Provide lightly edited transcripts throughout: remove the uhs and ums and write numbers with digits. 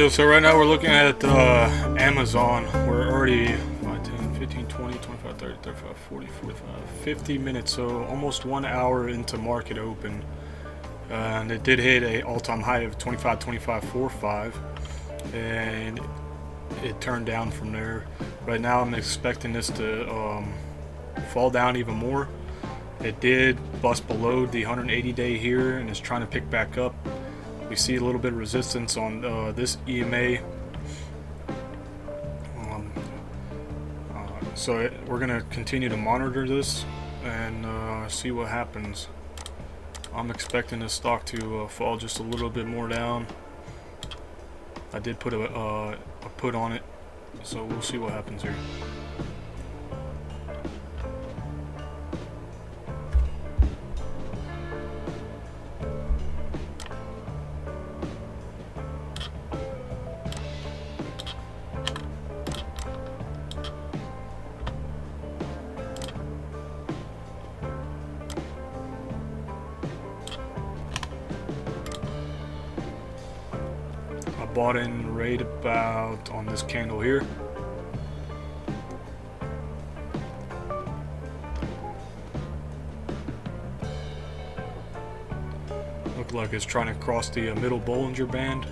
Yo, so right now we're looking at Amazon. We're already 5, 10, 15, 20, 25, 30, 35, 40, 45, 50 minutes, so almost 1 hour into market open. And it did hit a all-time high of 25.45, and it turned down from there. Right now I'm expecting this to fall down even more. It did bust below the 180-day here and is trying to pick back up. We see a little bit of resistance on this EMA. We're going to continue to monitor this and see what happens. I'm expecting this stock to fall just a little bit more down. I did put a put on it, so we'll see what happens here. I bought in right about on this candle here. Looked like it's trying to cross the middle Bollinger Band.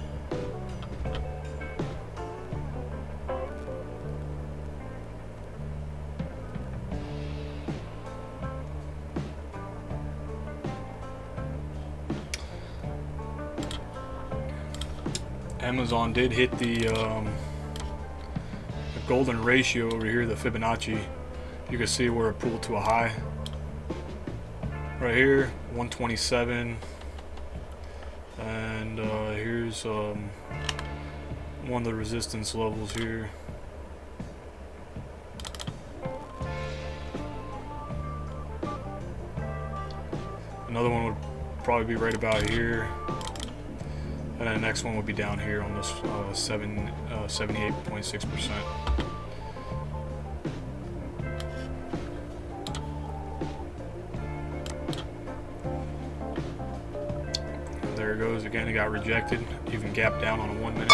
Amazon did hit the golden ratio over here, the Fibonacci. You can see where it pulled to a high. Right here, 127. And here's one of the resistance levels here. Another one would probably be right about here. And then the next one would be down here on this 78.6%. There it goes again. It got rejected. Even gapped down on a 1 minute.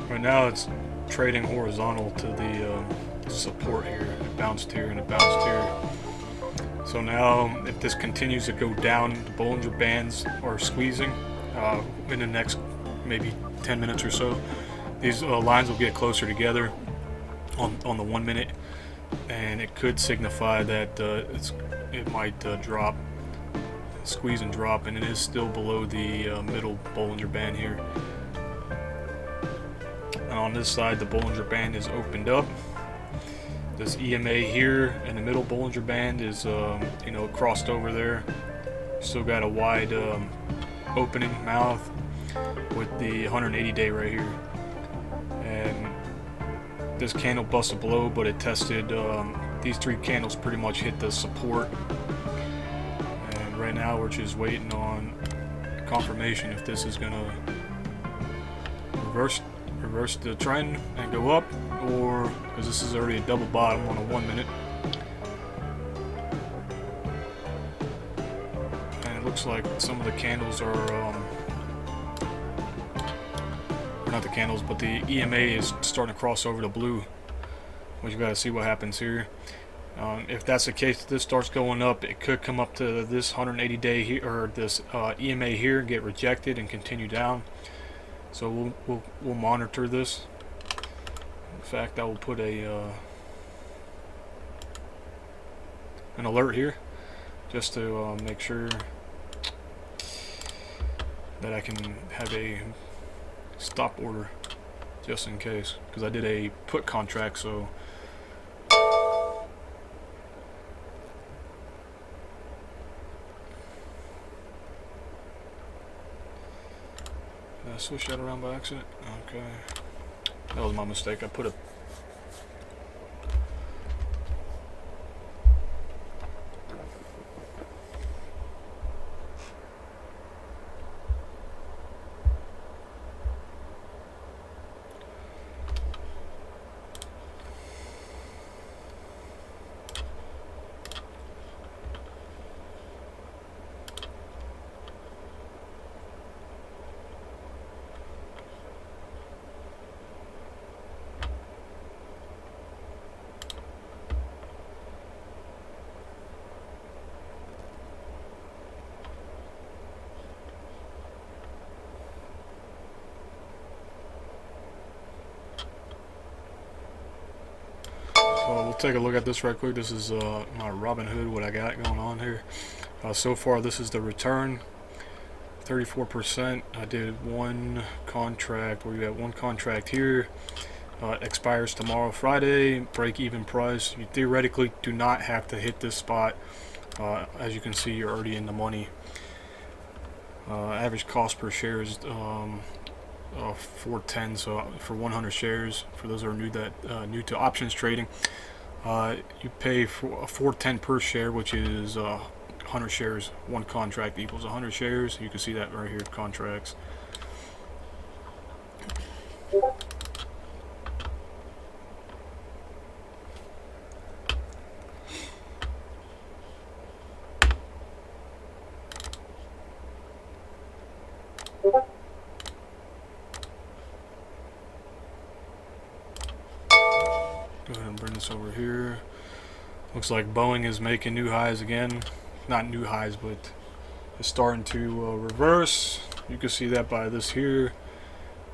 Right now it's trading horizontal to the support here. It bounced here and it bounced here. So now if this continues to go down, the Bollinger Bands are squeezing in the next maybe 10 minutes or so. These lines will get closer together on the 1 minute, and it could signify that it might drop, squeeze and drop, and it is still below the middle Bollinger Band here. On this side, the Bollinger Band is opened up. This EMA here in the middle Bollinger Band is, crossed over there. Still got a wide opening mouth with the 180-day right here. And this candle busted below, but it tested. These three candles pretty much hit the support. And right now, we're just waiting on confirmation if this is gonna reverse the trend and go up, or because this is already a double bottom on a 1 minute, and it looks like some of the candles are not the candles, but the EMA is starting to cross over to blue, which you got to see what happens here. If that's the case, if this starts going up, it could come up to this 180-day here, or this EMA here, get rejected and continue down. So we'll monitor this. In fact, I will put an alert here just to make sure that I can have a stop order just in case, because I did a put contract. So did I switch that around by accident? Okay. That was my mistake. I put a So we'll take a look at this right quick. This is my Robinhood, what I got going on here. So far, this is the return, 34%. I did one contract, where you got one contract here. Expires tomorrow, Friday. Break even price. You theoretically do not have to hit this spot. As you can see, you're already in the money. Average cost per share is 410. So for 100 shares, for those who are new to options trading, you pay for 410 per share, which is 100 shares. One contract equals 100 shares. You can see that right here, contracts. Go ahead and bring this over here. Looks like Boeing is making new highs again. Not new highs, but it's starting to reverse. You can see that by this here.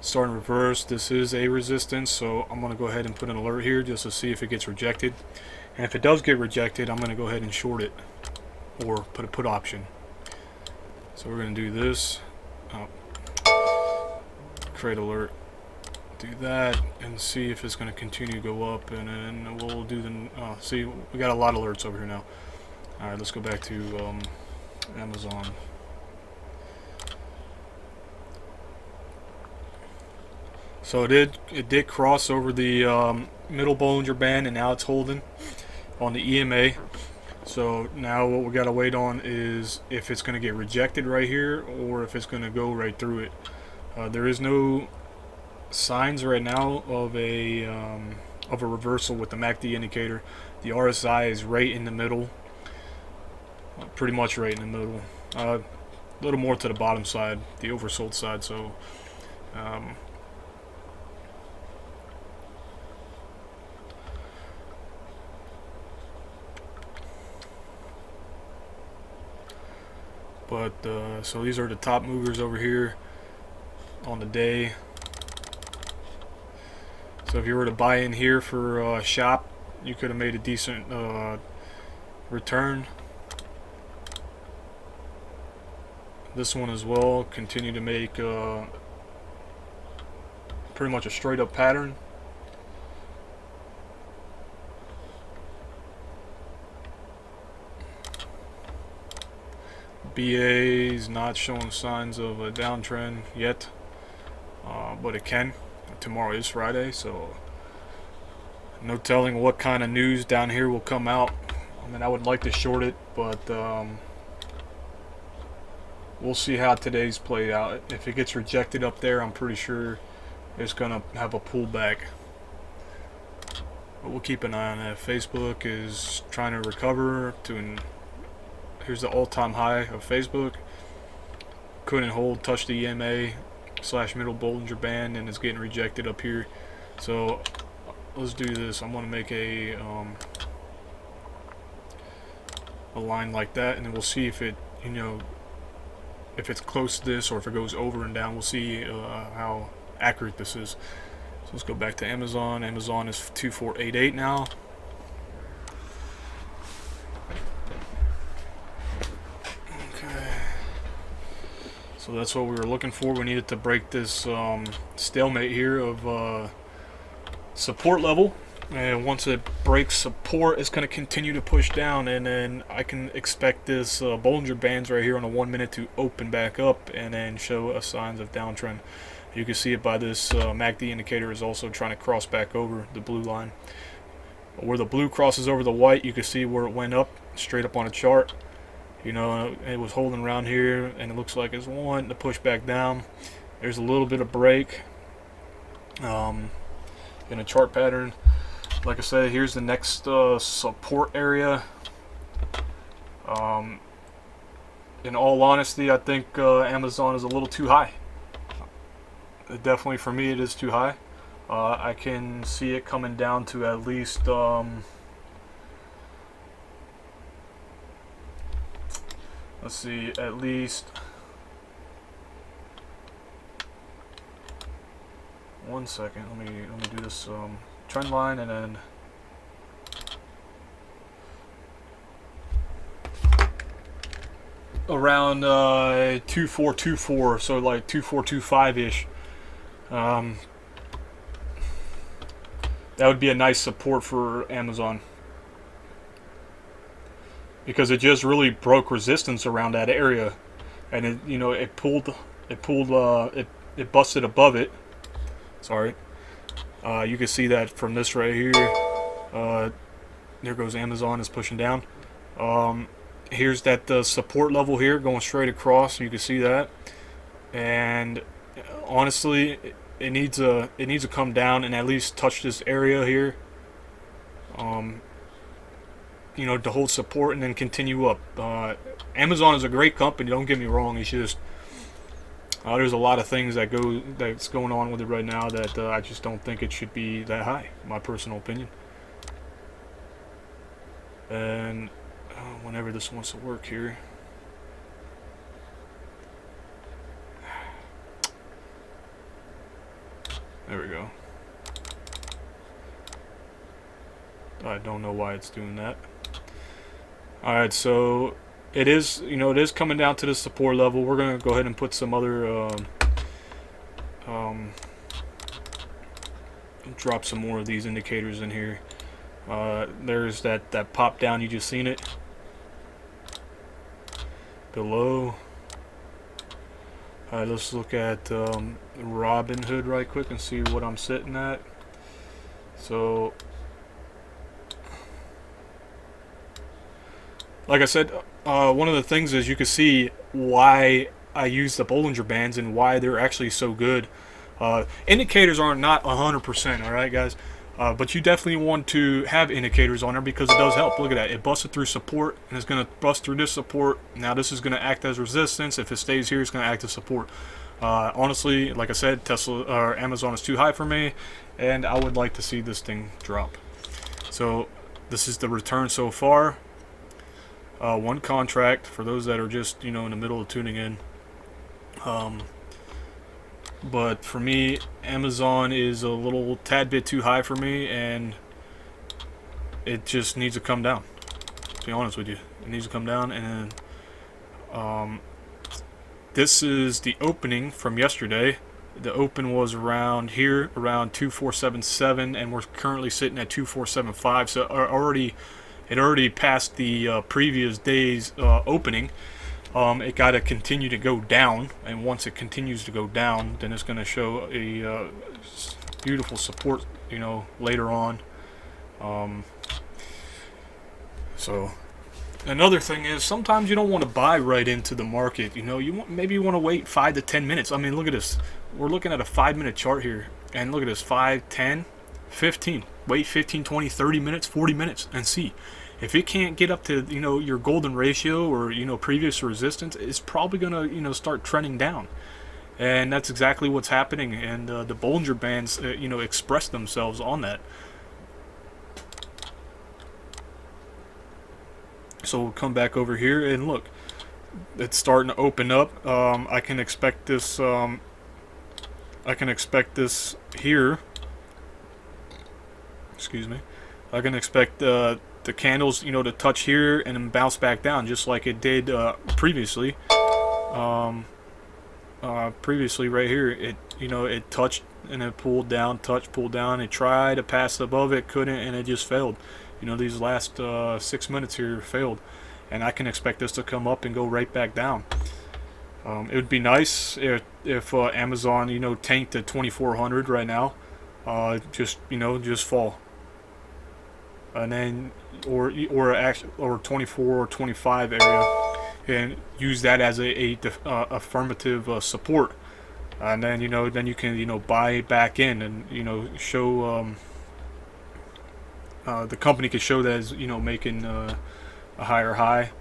Starting to reverse. This is a resistance, so I'm going to go ahead and put an alert here just to see if it gets rejected. And if it does get rejected, I'm going to go ahead and short it or put a put option. So we're going to do this. Create alert. Do that and see if it's going to continue to go up, and then we'll do the see, we got a lot of alerts over here now. Alright, let's go back to Amazon. So it did cross over the middle Bollinger Band, and now it's holding on the EMA. So now what we got to wait on is if it's going to get rejected right here or if it's going to go right through it. There is no signs right now of a reversal with the MACD indicator. The RSI is right in the middle, pretty much right in the middle. A little more to the bottom side, the oversold side. So so these are the top movers over here on the day. So if you were to buy in here for shop, you could have made a decent return. This one as well, continue to make pretty much a straight up pattern. BA is not showing signs of a downtrend yet, but it can. Tomorrow is Friday, so no telling what kind of news down here will come out. I mean, I would like to short it, but we'll see how today's played out. If it gets rejected up there, I'm pretty sure it's gonna have a pullback. But we'll keep an eye on that. Facebook is trying to recover to here's the all-time high of Facebook. Couldn't hold, touched the EMA / middle Bollinger Band, and it's getting rejected up here. So let's do this. I'm going to make a line like that, and then we'll see if it, if it's close to this or if it goes over and down. We'll see how accurate this is. So let's go back to Amazon. Amazon is 2488 now. So that's what we were looking for. We needed to break this stalemate here of support level. And once it breaks support, it's going to continue to push down. And then I can expect this Bollinger Bands right here on a 1 minute to open back up and then show signs of downtrend. You can see it by this MACD indicator is also trying to cross back over the blue line. Where the blue crosses over the white, you can see where it went up, straight up on a chart. It was holding around here, and it looks like it's wanting to push back down. There's a little bit of break in a chart pattern. Like I said, here's the next support area. In all honesty, I think Amazon is a little too high. Definitely for me, it is too high. I can see it coming down to at least let's see, at least 1 second. Let me do this trend line, and then around 2424, so like 2425 ish. That would be a nice support for Amazon, because it just really broke resistance around that area, and it busted above it. Sorry, you can see that from this right here. There goes Amazon, is pushing down. Here's that support level here going straight across. You can see that, and honestly, it needs to come down and at least touch this area here. To hold support and then continue up. Amazon is a great company. Don't get me wrong. It's just there's a lot of things that's going on with it right now that I just don't think it should be that high. My personal opinion. And whenever this wants to work here. There we go. I don't know why it's doing that. Alright, so it is coming down to the support level. We're gonna go ahead and put some other drop some more of these indicators in here. There's that pop down, you just seen it below. Alright, let's look at Robinhood right quick and see what I'm sitting at. So like I said, one of the things is you can see why I use the Bollinger Bands and why they're actually so good. Indicators are not 100%, alright guys? But you definitely want to have indicators on there because it does help. Look at that. It busted through support and it's going to bust through this support. Now this is going to act as resistance. If it stays here, it's going to act as support. Honestly, like I said, Amazon is too high for me, and I would like to see this thing drop. So this is the return so far. One contract for those that are just in the middle of tuning in. But for me, Amazon is a little tad bit too high for me, and it just needs to come down. To be honest with you, it needs to come down. And this is the opening from yesterday. The open was around here, around 2477, and we're currently sitting at 2475. So it already passed the previous day's opening. It got to continue to go down, and once it continues to go down, then it's going to show a beautiful support, later on. So another thing is sometimes you don't want to buy right into the market. Maybe you want to wait 5 to 10 minutes. I mean, look at this. We're looking at a 5-minute chart here, and look at this: 5, 10, 15. Wait 15, 20, 30 minutes, 40 minutes, and see. If it can't get up to your golden ratio or previous resistance, it's probably gonna start trending down, and that's exactly what's happening. And the Bollinger Bands express themselves on that. So we'll come back over here and look, it's starting to open up. I can expect this. I can expect this here. Excuse me. I can expect the candles, to touch here and then bounce back down, just like it did previously. Previously, right here, it touched and it pulled down, touched, pulled down. It tried to pass above it, couldn't, and it just failed. These last 6 minutes here failed, and I can expect this to come up and go right back down. It would be nice if Amazon, tanked at 2400 right now, just fall. And then or 24 or 25 area, and use that as a affirmative support, and then then you can buy back in, and show the company can show that as making a higher high,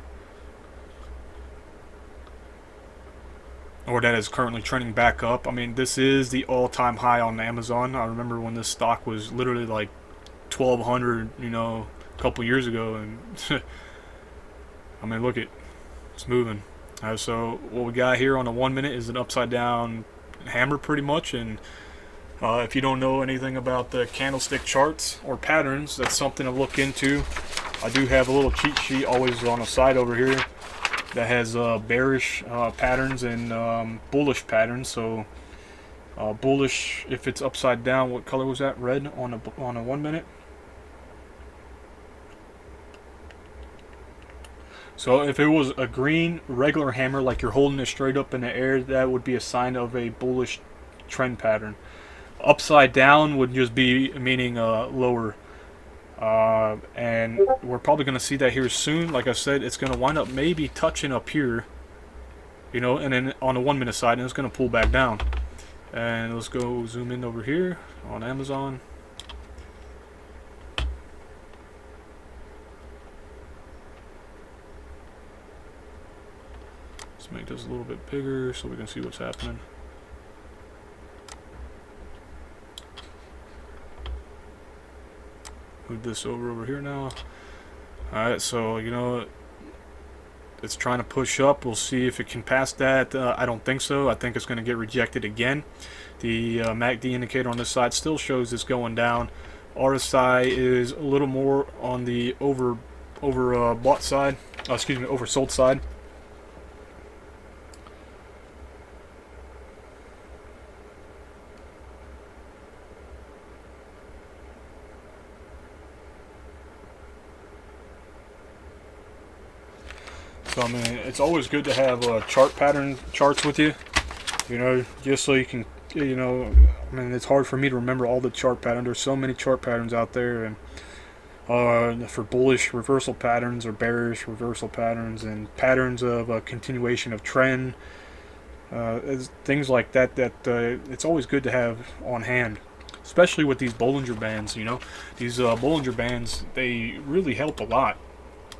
or that is currently trending back up. I mean, this is the all-time high on Amazon. I remember when this stock was literally like 1200 a couple years ago, and I mean, look, it's moving. So what we got here on a 1 minute is an upside down hammer pretty much. And if you don't know anything about the candlestick charts or patterns, that's something to look into. I do have a little cheat sheet always on the side over here. that has bearish patterns and bullish patterns. So bullish, if it's upside down, what color was that? Red on a 1 minute. So if it was a green regular hammer, like you're holding it straight up in the air, that would be a sign of a bullish trend pattern. Upside down would just be meaning lower. And we're probably going to see that here soon. Like I said, it's going to wind up maybe touching up here, you know, and then on the 1 minute side, and it's going to pull back down. And let's go zoom in over here on Amazon. Let's make this a little bit bigger so we can see what's happening. Move this over here now. Alright, so you know, it's trying to push up. We'll see if it can pass that. I don't think so. I think it's going to get rejected again. The MACD indicator on this side still shows it's going down. RSI is a little more on the bought side. Excuse me, oversold side. So I mean, it's always good to have charts with you, you know, just so you can, you know, I mean, it's hard for me to remember all the chart patterns. There's so many chart patterns out there, and for bullish reversal patterns or bearish reversal patterns and patterns of a continuation of trend, things like that. It's always good to have on hand, especially with these Bollinger Bands. You know, these Bollinger Bands, they really help a lot,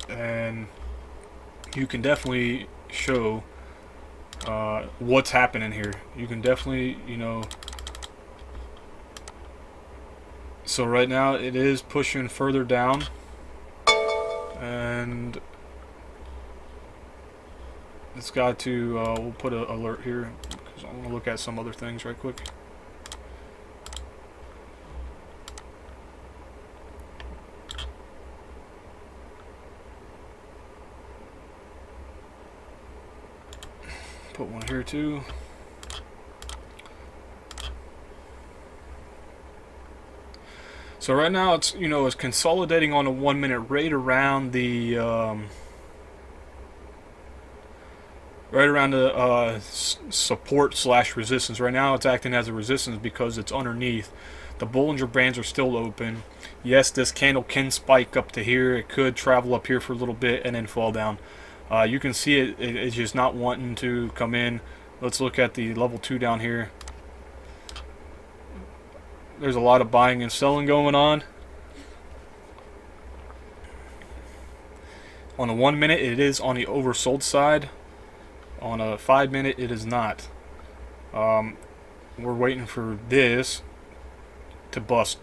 and you can definitely show what's happening here. You can definitely, you know. So right now it is pushing further down, and it's got to. We'll put an alert here because I want to look at some other things right quick. Put one here too. So right now it's, you know, it's consolidating on a 1 minute right around the support slash resistance. Right now it's acting as a resistance because it's underneath. The Bollinger Bands are still open. Yes, this candle can spike up to here. It could travel up here for a little bit and then fall down. You can see it's just not wanting to come in. Let's look at the level 2 down here. There's a lot of buying and selling going on. On a 1 minute, it is on the oversold side. On a 5 minute, it is not. We're waiting for this to bust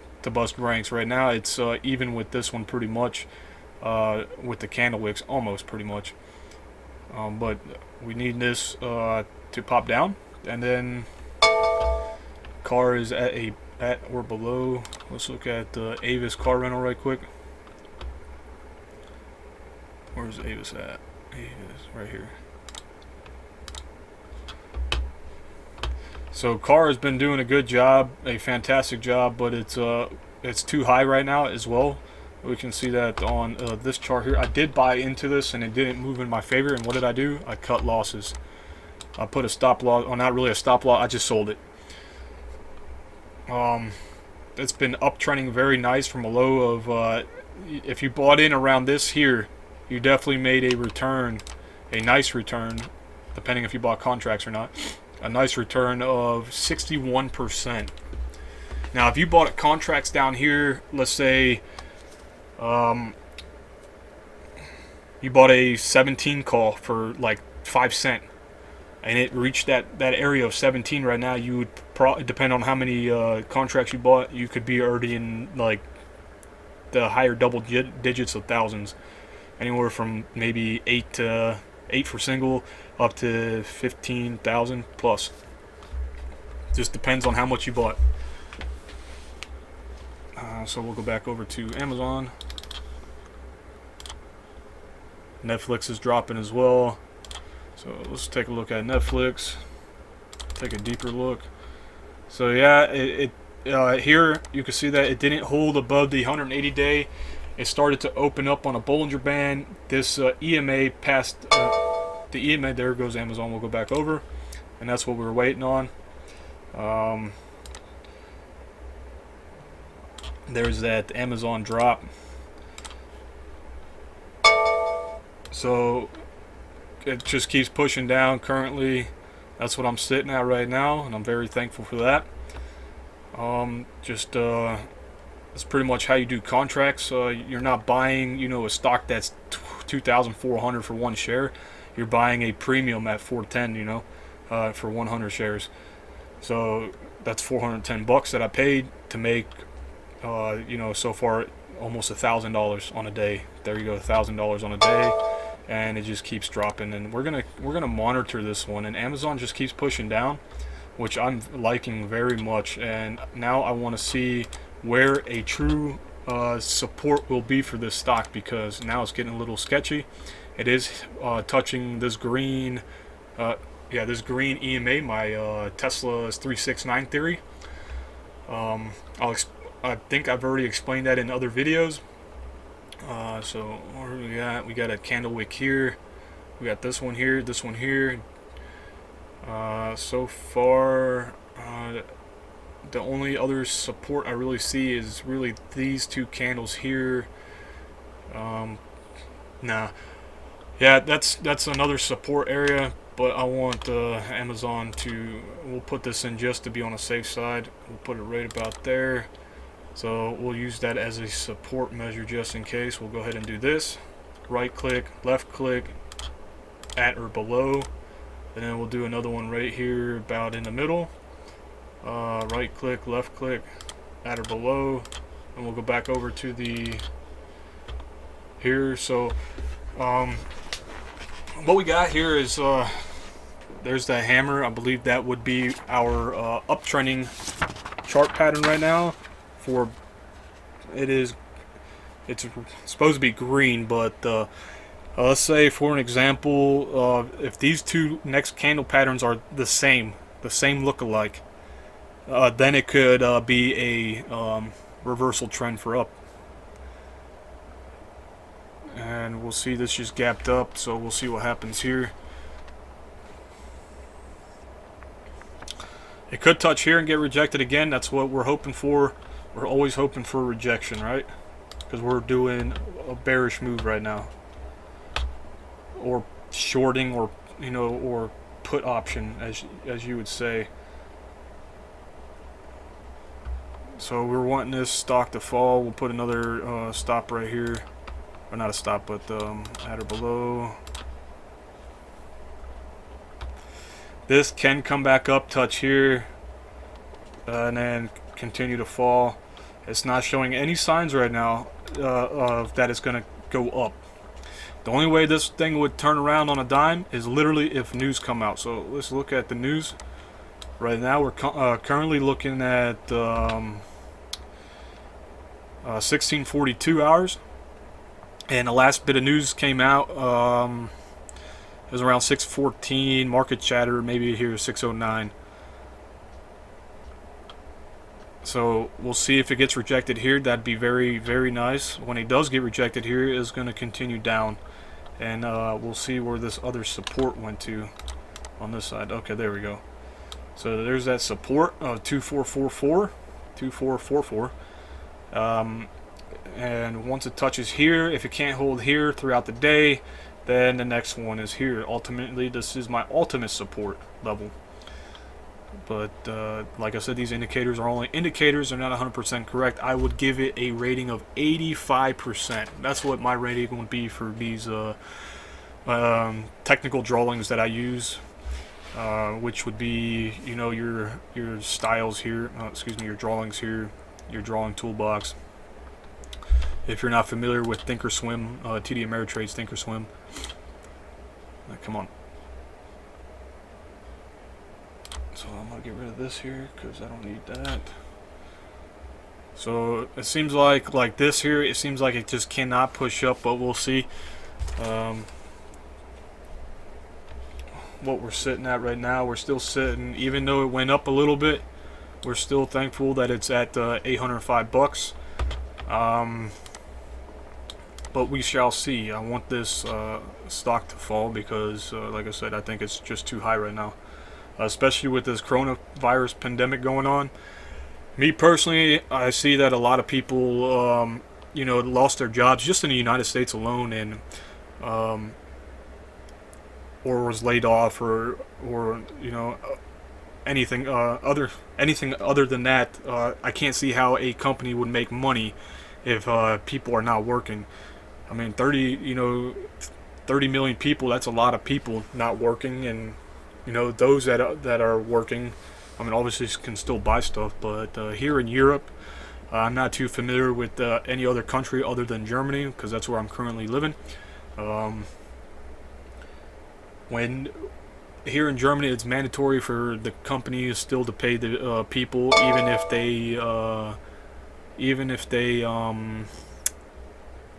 ranks. Right now, it's even with this one pretty much. With the candle wicks, almost pretty much. But we need this to pop down, and then car is at or below. Let's look at the Avis car rental right quick. Where's Avis at? Avis right here. So car has been doing a good job, a fantastic job, but it's too high right now as well. We can see that on this chart here. I did buy into this and it didn't move in my favor, and what did I do? I cut losses. I put a stop loss, or not really a stop loss, I just sold it. It's been uptrending very nice from a low of if you bought in around this here, you definitely made a return, a nice return, depending if you bought contracts or not, a nice return of 61%. Now if you bought contracts down here, let's say you bought a 17 call for like 5 cents, and it reached that area of 17 right now, you would depend on how many contracts you bought, you could be already in like the higher double digits of thousands, anywhere from maybe 8 for single up to 15,000 plus. Just depends on how much you bought. So we'll go back over to Amazon. Netflix is dropping as well. So let's take a look at Netflix. Take a deeper look. So yeah, here you can see that it didn't hold above the 180 day. It started to open up on a Bollinger Band. This EMA passed the EMA. There goes Amazon. We'll go back over, and that's what we were waiting on. There's that Amazon drop. So it just keeps pushing down currently. That's what I'm sitting at right now, and I'm very thankful for that. That's pretty much how you do contracts. You're not buying, a stock that's 2,400 for one share. You're buying a premium at 410, for 100 shares. So that's $410 that I paid to make, so far almost $1,000 on a day. There you go, $1,000 on a day, and it just keeps dropping. And we're gonna monitor this one. And Amazon just keeps pushing down, which I'm liking very much. And now I want to see where a true support will be for this stock, because now it's getting a little sketchy. It is touching this green, this green EMA, my Tesla's 369 theory. I think I've already explained that in other videos. So what do we got? We got a candle wick here. We got this one here, this one here. So far, the only other support I really see is really these two candles here. Nah. Yeah, that's another support area, but I want Amazon to, we'll put this in just to be on the safe side. We'll put it right about there. So we'll use that as a support measure just in case. We'll go ahead and do this. Right click, left click, at or below. And then we'll do another one right here about in the middle. Right click, left click, at or below. And we'll go back over to the here. So what we got here is there's that hammer. I believe that would be our uptrending chart pattern right now. For it's supposed to be green, but let's say for an example, if these two next candle patterns are the same look-alike, then it could be a reversal trend for up. And we'll see this just gapped up, so we'll see what happens here. It could touch here and get rejected again. That's what we're hoping for. We're always hoping for rejection, right? Because we're doing a bearish move right now, or shorting, or or put option, as you would say. So we're wanting this stock to fall. We'll put another stop right here, or not a stop, but at or below. This can come back up, touch here, and then continue to fall. It's not showing any signs right now of that it's going to go up. The only way this thing would turn around on a dime is literally if news come out. So let's look at the news. Right now we're currently looking at 1642 hours, and the last bit of news came out. It was around 6:14. Market chatter maybe here 6:09. So we'll see if it gets rejected here. That'd be very, very nice. When it does get rejected here, it's going to continue down, and we'll see where this other support went to on this side. Okay, there we go. So there's that support of 2444. And once it touches here, if it can't hold here throughout the day, then the next one is here. Ultimately, this is my ultimate support level. But like I said, these indicators are only indicators. They're not 100% correct. I would give it a rating of 85%. That's what my rating would be for these technical drawings that I use, which would be, your styles here. Your drawings here, your drawing toolbox. If you're not familiar with Thinkorswim, TD Ameritrade's Thinkorswim, come on. So I'm gonna get rid of this here because I don't need that. So it seems like this here, it seems like it just cannot push up, but we'll see. what we're sitting at right now. We're still sitting, even though it went up a little bit, we're still thankful that it's at $805. But we shall see. I want this stock to fall because, like I said, I think it's just too high right now, especially with this coronavirus pandemic going on. Me personally, I see that a lot of people, lost their jobs just in the United States alone, and or was laid off, or anything other than that. I can't see how a company would make money if people are not working. I mean, 30 million people, that's a lot of people not working, and those that are working, I mean, obviously can still buy stuff, but here in Europe, I'm not too familiar with any other country other than Germany, because that's where I'm currently living. When here in Germany, it's mandatory for the companies still to pay the people, even if they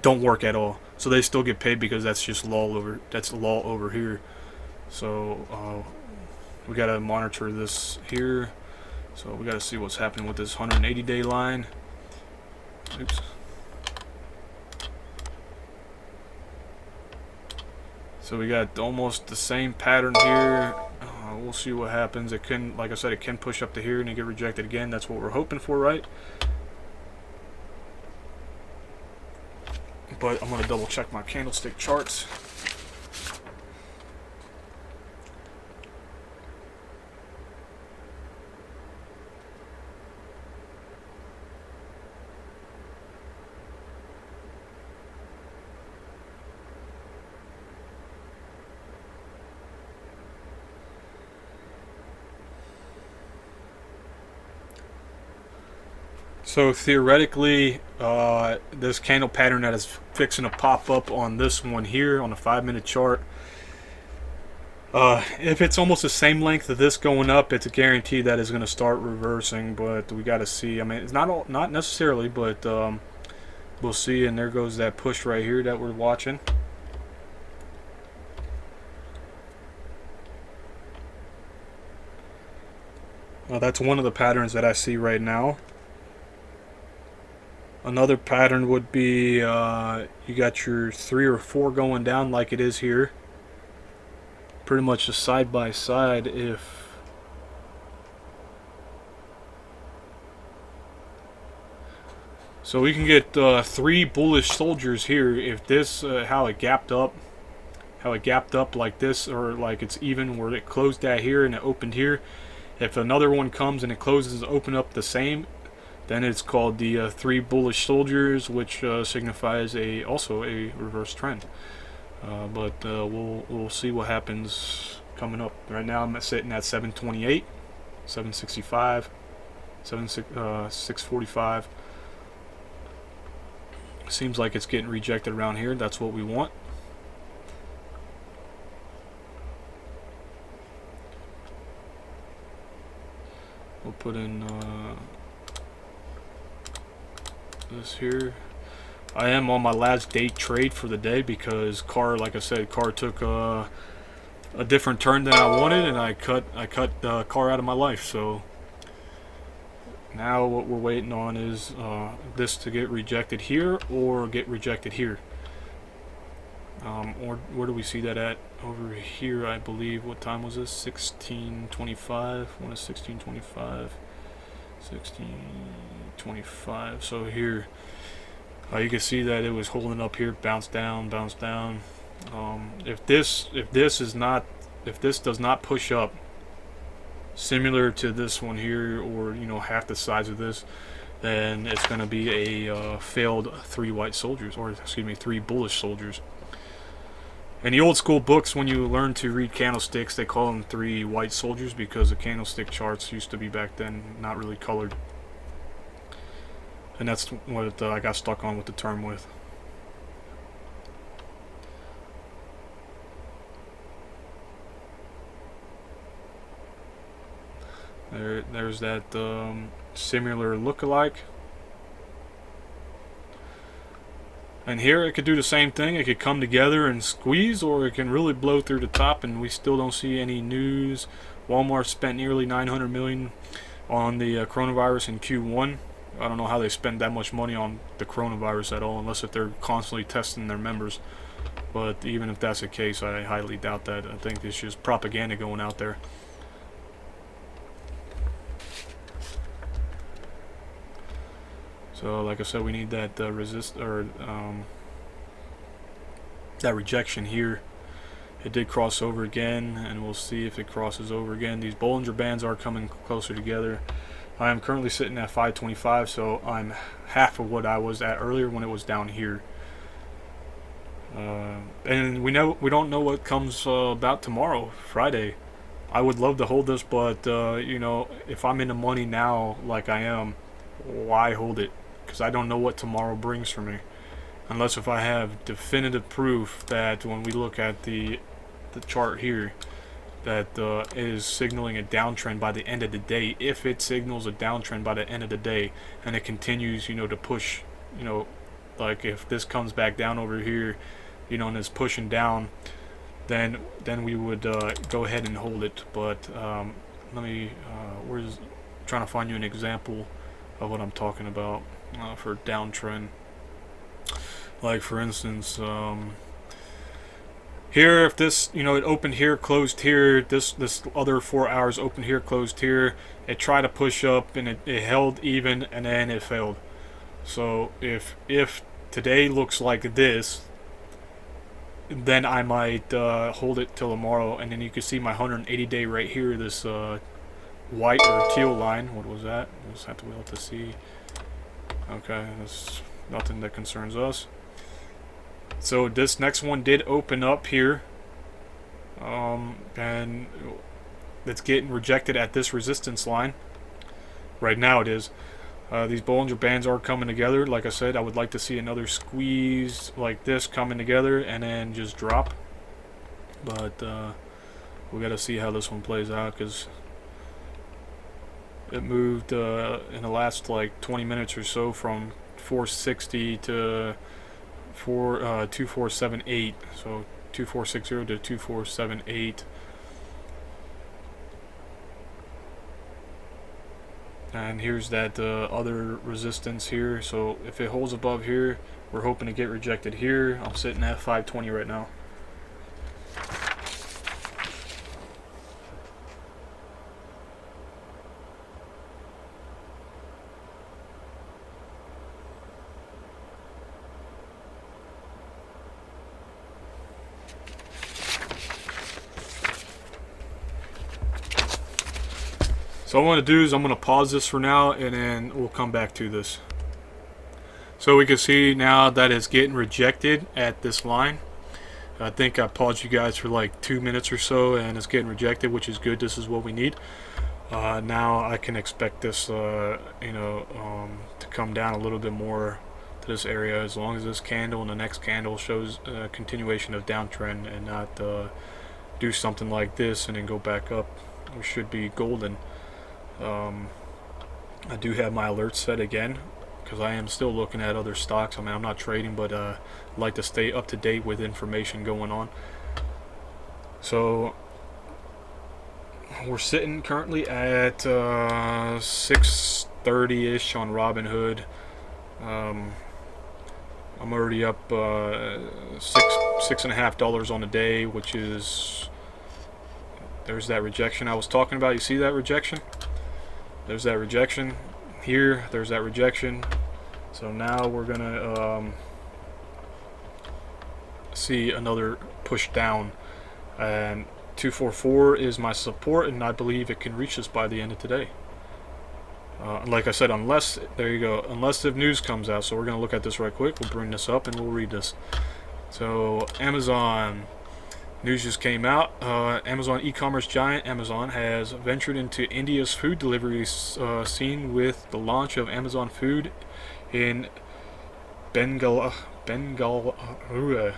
don't work at all. So they still get paid because that's just that's the law over here. So we gotta monitor this here. So we gotta see what's happening with this 180-day line. Oops. So we got almost the same pattern here. We'll see what happens. It can, like I said, it can push up to here and then get rejected again. That's what we're hoping for, right? But I'm going to double check my candlestick charts. So theoretically, this candle pattern that is fixing to pop up on this one here on the 5-minute chart, if it's almost the same length of this going up, it's a guarantee that it's going to start reversing. But we got to see. I mean, it's not necessarily, but we'll see. And there goes that push right here that we're watching. That's one of the patterns that I see right now. Another pattern would be you got your 3 or 4 going down like it is here. Pretty much just side by side. So we can get 3 bullish soldiers here if this how it gapped up like this, or like it's even where it closed at here and it opened here. If another one comes and it closes and open up the same, then it's called the 3 bullish soldiers, which signifies also a reverse trend. But we'll see what happens coming up. Right now I'm sitting at 728, 765, 645. Seems like it's getting rejected around here. That's what we want. We'll put in this here. I am on my last day trade for the day because like I said, car took a different turn than I wanted, and I cut the car out of my life. So now what we're waiting on is this to get rejected here or get rejected here. Or where do we see that at? Over here, I believe. What time was this? 16:25. When is 16:25? 16:25. So here, you can see that it was holding up here, bounced down, bounced down. If this does not push up, similar to this one here, or half the size of this, then it's going to be a failed 3 white soldiers, or excuse me, 3 bullish soldiers. In the old school books, when you learn to read candlesticks, they call them 3 white soldiers because the candlestick charts used to be back then not really colored. And that's what I got stuck on with the term with. There's that similar look-alike. And here it could do the same thing. It could come together and squeeze, or it can really blow through the top, and we still don't see any news. Walmart spent nearly $900 million on the coronavirus in Q1. I don't know how they spend that much money on the coronavirus at all, unless if they're constantly testing their members. But even if that's the case, I highly doubt that. I think it's just propaganda going out there. So, like I said, we need that that rejection here. It did cross over again, and we'll see if it crosses over again. These Bollinger Bands are coming closer together. I am currently sitting at 525, so I'm half of what I was at earlier when it was down here. And we don't know what comes about tomorrow, Friday. I would love to hold this, but you know, if I'm in the money now, like I am, why hold it? Because I don't know what tomorrow brings for me, unless if I have definitive proof that when we look at the chart here, that is signaling a downtrend by the end of the day. If it signals a downtrend by the end of the day and it continues, you know, to push, you know, like if this comes back down over here, you know, and it's pushing down, then we would go ahead and hold it. But let me trying to find you an example of what I'm talking about for downtrend. Like for instance, here, if this, you know, it opened here, closed here, this other 4 hours opened here, closed here, it tried to push up and it held even, and then it failed. So if today looks like this, then I might hold it till tomorrow, and then you can see my 180-day right here, this white or teal line. What was that? We'll just have to wait to see. Okay, that's nothing that concerns us. So this next one did open up here, and it's getting rejected at this resistance line. Right now it is. These Bollinger Bands are coming together. Like I said, I would like to see another squeeze like this coming together and then just drop. But we got to see how this one plays out, because it moved in the last like 20 minutes or so from 460 to 2478. So 2460 to 2478. And here's that other resistance here. So if it holds above here, we're hoping to get rejected here. I'm sitting at 520 right now. So what I'm going to do is I'm going to pause this for now, and then we'll come back to this. So we can see now that it's getting rejected at this line. I think I paused you guys for like 2 minutes or so, and it's getting rejected, which is good. This is what we need. Now I can expect this, to come down a little bit more to this area, as long as this candle and the next candle shows a continuation of downtrend and not do something like this and then go back up. We should be golden. I do have my alerts set again, because I am still looking at other stocks. I mean, I'm not trading, but I like to stay up to date with information going on. So we're sitting currently at 630-ish on Robinhood. I'm already up $6.50 on the day, which is, there's that rejection I was talking about. You see that rejection? There's that rejection here. There's that rejection. So now we're gonna see another push down, and 244 is my support, and I believe it can reach us by the end of today. Like I said, unless, there you go, unless the news comes out. So we're gonna look at this right quick. We'll bring this up and we'll read this. So Amazon. News just came out. Amazon e-commerce giant Amazon has ventured into India's food delivery scene with the launch of Amazon Food in Bengal. The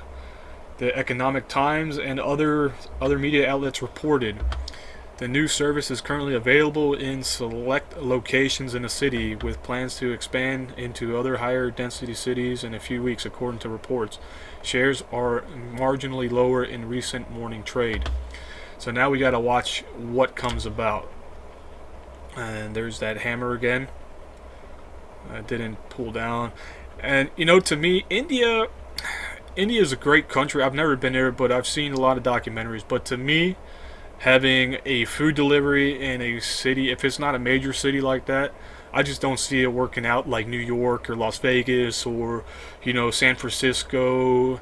Economic Times and other media outlets reported. The new service is currently available in select locations in the city, with plans to expand into other higher density cities in a few weeks, according to reports. Shares are marginally lower in recent morning trade. So now we got to watch what comes about. And there's that hammer again. Didn't pull down. And to me, India is a great country. I've never been there, but I've seen a lot of documentaries. But to me, having a food delivery in a city, if it's not a major city like that, I just don't see it working out like New York or Las Vegas or San Francisco,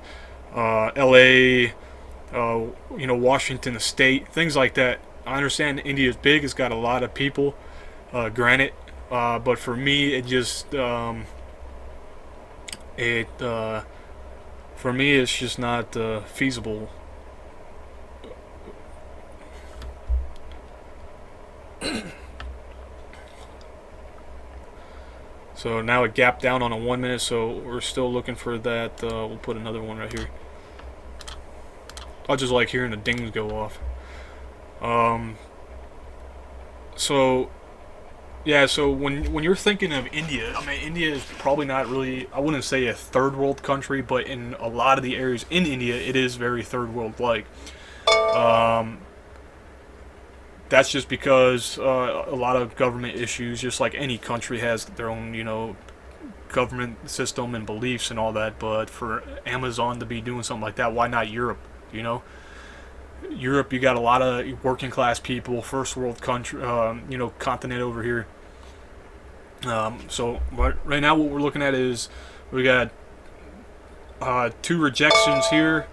LA, Washington State, things like that. I understand India is big, it's got a lot of people, granted, but for me it just for me it's just not feasible. So now it gapped down on a 1 minute, so we're still looking for that. We'll put another one right here. I just like hearing the dings go off. So yeah, so when you're thinking of India, I mean, India is probably not really, I wouldn't say a third world country, but in a lot of the areas in India, it is very third world like. That's just because a lot of government issues, just like any country has their own, government system and beliefs and all that. But for Amazon to be doing something like that, why not Europe? Europe, you got a lot of working class people, first world country, continent over here. So right now, what we're looking at is we got 2 rejections here.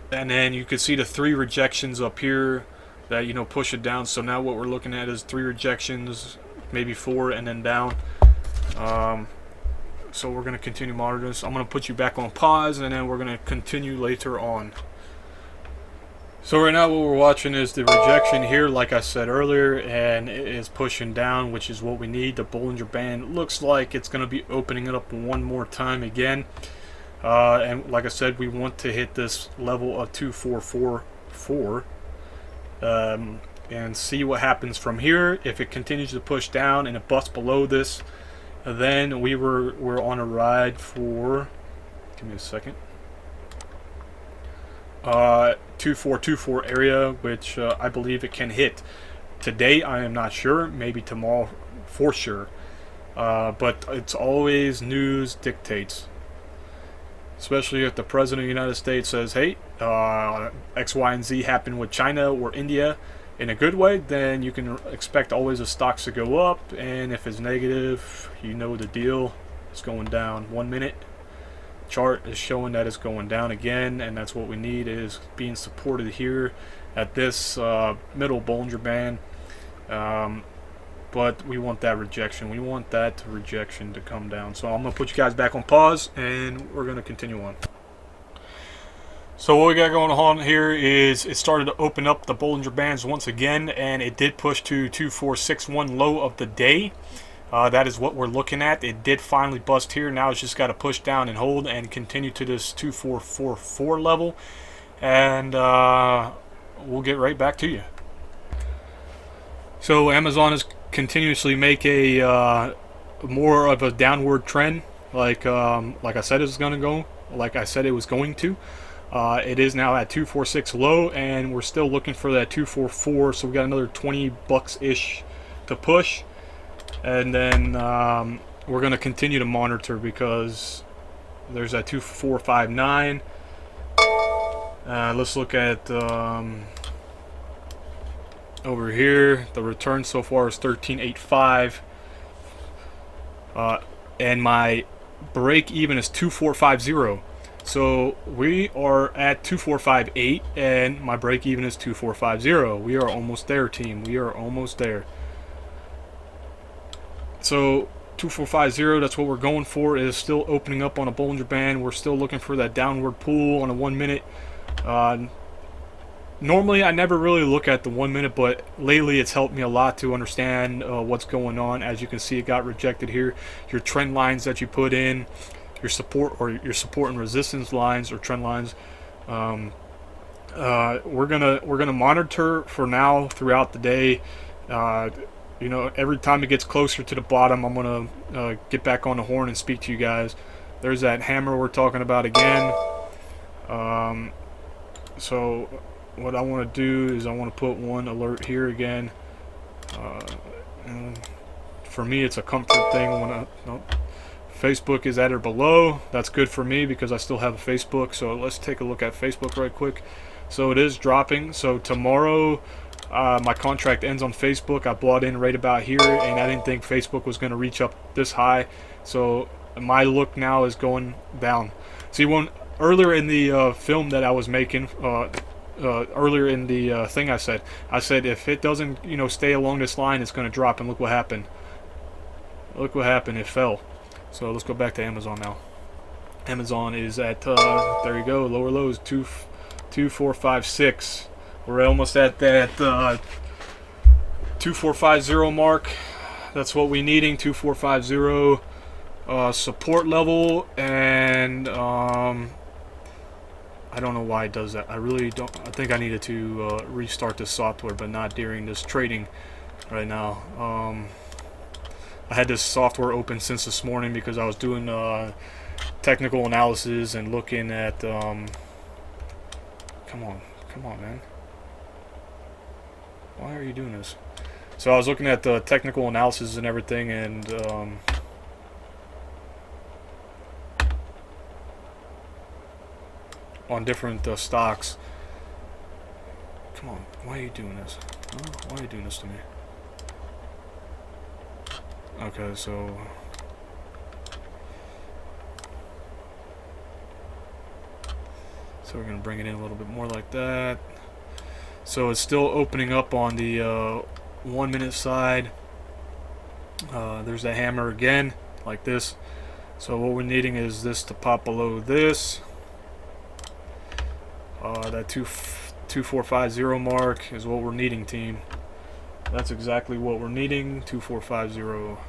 And then you could see the 3 rejections up here that push it down. So now what we're looking at is 3 rejections, maybe 4, and then down. So we're going to continue monitoring this. I'm going to put you back on pause, and then we're going to continue later on. So right now what we're watching is the rejection here, like I said earlier, and it is pushing down, which is what we need. The Bollinger Band looks like it's going to be opening it up one more time again. And like I said, we want to hit this level of 2444 and see what happens from here. If it continues to push down and it busts below this, then we're on a ride for, give me a second, 2424 area, which I believe it can hit. Today I am not sure, maybe tomorrow for sure, but it's always news dictates. Especially if the President of the United States says, hey, X, Y, and Z happened with China or India in a good way, then you can expect always the stocks to go up. And if it's negative, the deal. It's going down. 1 minute chart is showing that it's going down again, and that's what we need, is being supported here at this middle Bollinger Band. But we want that rejection. We want that rejection to come down. So I'm going to put you guys back on pause, and we're going to continue on. So what we got going on here is it started to open up the Bollinger Bands once again, and it did push to 2461 low of the day. That is what we're looking at. It did finally bust here. Now it's just got to push down and hold and continue to this 2444 level. And we'll get right back to you. So Amazon is continuously make a more of a downward trend, like I said it was going to go, like I said it was going to. It is now at 246 low, and we're still looking for that 244. So we got another 20 bucks ish to push, and then we're going to continue to monitor because there's that 2459. Let's look at over here. The return so far is 13.85, and my break even is 2450. So we are at 2458, and my break even is 2450. We are almost there, team. We are almost there. So 2450, that's what we're going for. It is still opening up on a Bollinger Band. We're still looking for that downward pull on a 1 minute. Normally I never really look at the 1 minute, but lately it's helped me a lot to understand what's going on. As you can see, it got rejected here. Your trend lines that you put in, your support and resistance lines or trend lines, We're gonna monitor for now throughout the day. Uh, you know, every time it gets closer to the bottom, I'm gonna get back on the horn and speak to you guys. There's that hammer we're talking about again. So what I want to do is I want to put one alert here again. And for me, it's a comfort thing. Facebook is at or below. That's good for me because I still have a Facebook. So let's take a look at Facebook right quick. So it is dropping. So tomorrow, my contract ends on Facebook. I bought in right about here, and I didn't think Facebook was going to reach up this high. So my look now is going down. See, when earlier in the film that I was making, earlier in the thing, I said if it doesn't, stay along this line, it's going to drop. And look what happened. Look what happened. It fell. So let's go back to Amazon now. Amazon is at there you go, lower lows 2456. We're almost at that 2450 mark. That's what we're needing. 2450 support level, and I don't know why it does that. I really don't. I think I needed to restart this software, but not during this trading right now. I had this software open since this morning because I was doing technical analysis and looking at come on, man, why are you doing this? So I was looking at the technical analysis and everything, and on different stocks. Come on, why are you doing this? Why are you doing this to me? Okay, so we're going to bring it in a little bit more like that. So it's still opening up on the 1 minute side. There's a hammer again, like this. So what we're needing is this to pop below this. That 2450 mark is what we're needing, team. That's exactly what we're needing. 2450.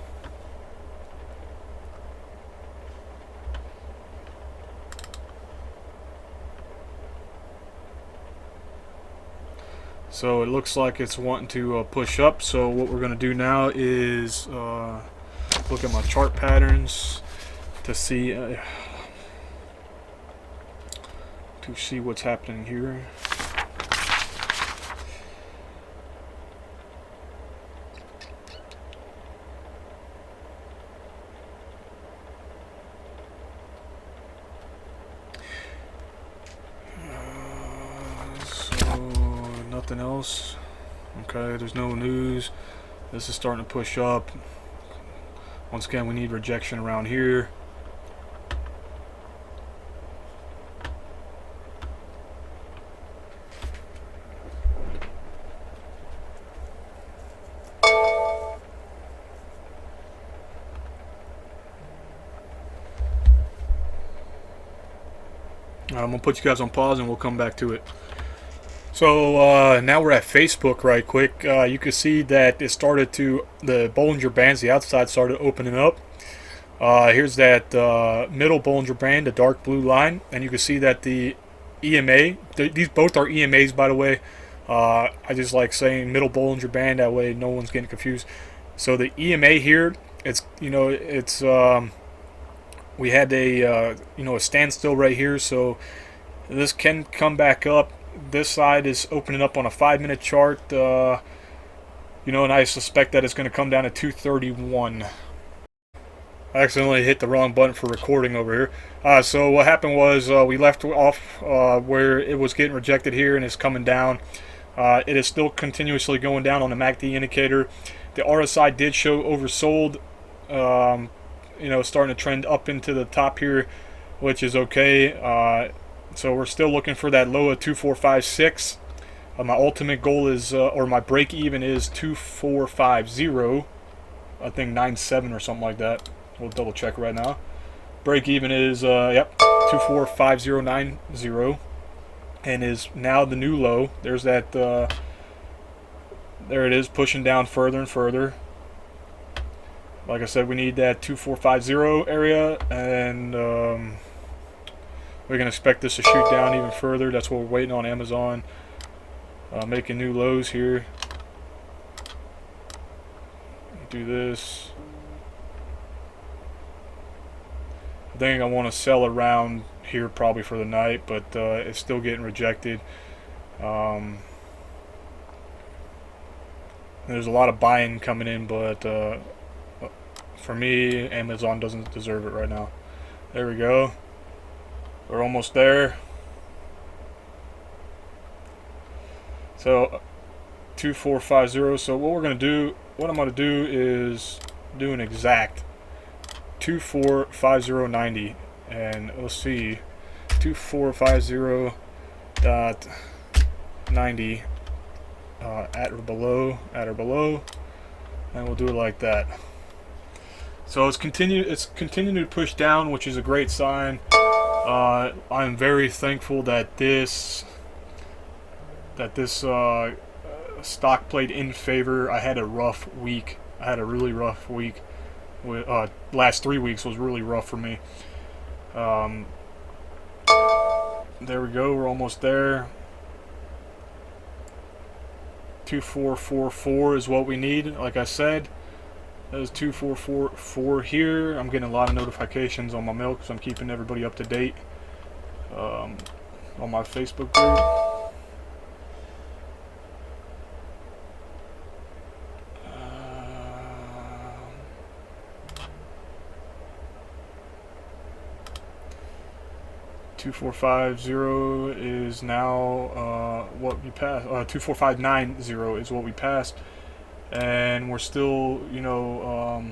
So it looks like it's wanting to push up. So what we're going to do now is look at my chart patterns to see what's happening here. Nothing else. Okay, there's no news. This is starting to push up. Once again, we need rejection around here. I'm going to put you guys on pause and we'll come back to it. So now we're at Facebook right quick. You can see that it started to, the Bollinger Bands, the outside started opening up. Here's that middle Bollinger Band, the dark blue line. And you can see that the EMA, these both are EMAs, by the way. I just like saying middle Bollinger Band, that way no one's getting confused. So the EMA here, it's, we had a, a standstill right here. So this can come back up. This side is opening up on a 5-minute chart, and I suspect that it's going to come down to 231. I accidentally hit the wrong button for recording over here. So what happened was we left off where it was getting rejected here, and it's coming down. It is still continuously going down on the MACD indicator. The RSI did show oversold, starting to trend up into the top here, which is okay. So we're still looking for that low of 2456. My ultimate goal is, or my break even is 2450. I think 97 or something like that. We'll double check right now. Break even is, 245090, and is now the new low. There's that, there it is, pushing down further and further. Like I said, we need that 2450 area, and We can expect this to shoot down even further. That's what we're waiting on Amazon. Making new lows here. Do this. I think I want to sell around here probably for the night, but it's still getting rejected. There's a lot of buying coming in, but for me, Amazon doesn't deserve it right now. There we go. We're almost there. So 2450. So what we're gonna do, what I'm gonna do is do an exact 2450.90, and let's see, 2450.90 at or below, and we'll do it like that. So it's continuing to push down, which is a great sign. I'm very thankful that this stock played in favor. I had a rough week. I had a really rough week. Last 3 weeks was really rough for me. There we go. We're almost there. 2444 is what we need. Like I said, that is 2444 here. I'm getting a lot of notifications on my mail because I'm keeping everybody up to date on my Facebook group. 2450 is now what we passed. 24590 is what we passed, and we're still, you know,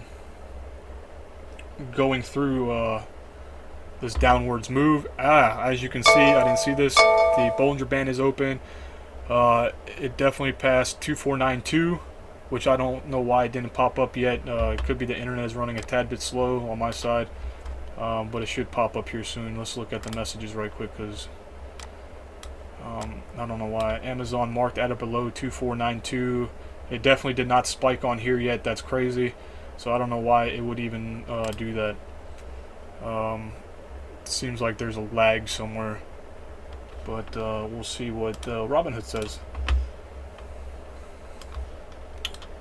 going through this downwards move. As you can see, I didn't see this. The Bollinger Band is open. It definitely passed 2492, which I don't know why it didn't pop up yet. It could be the internet is running a tad bit slow on my side. But it should pop up here soon. Let's look at the messages right quick, because I don't know why. Amazon marked at or below 2492. It definitely did not spike on here yet. That's crazy. So I don't know why it would even do that. It seems like there's a lag somewhere. But we'll see what Robinhood says.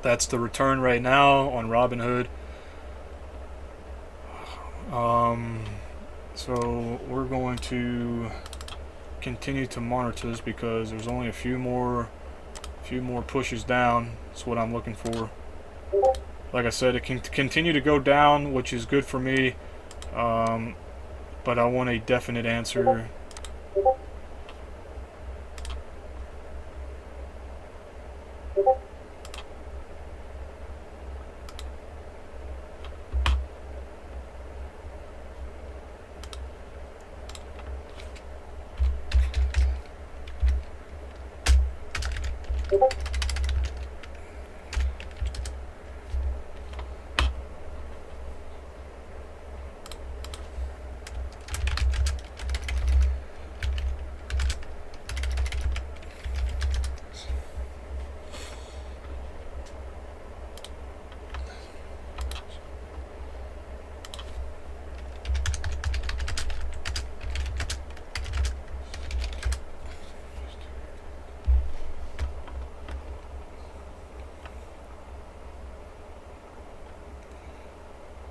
That's the return right now on Robinhood. So we're going to continue to monitor this because there's only a few more pushes down. That's what I'm looking for. Like I said, it can continue to go down, which is good for me, but I want a definite answer.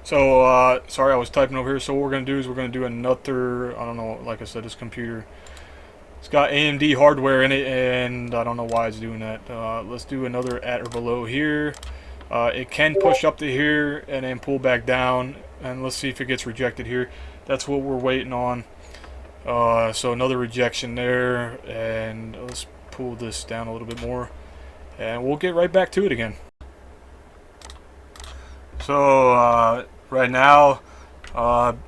So, sorry, I was typing over here. So what we're going to do is we're going to do another, I don't know, like I said, this computer, it's got AMD hardware in it, and I don't know why it's doing that. Let's do another at or below here. It can push up to here and then pull back down, and let's see if it gets rejected here. That's what we're waiting on. So another rejection there, and let's pull this down a little bit more, and we'll get right back to it again. So right now,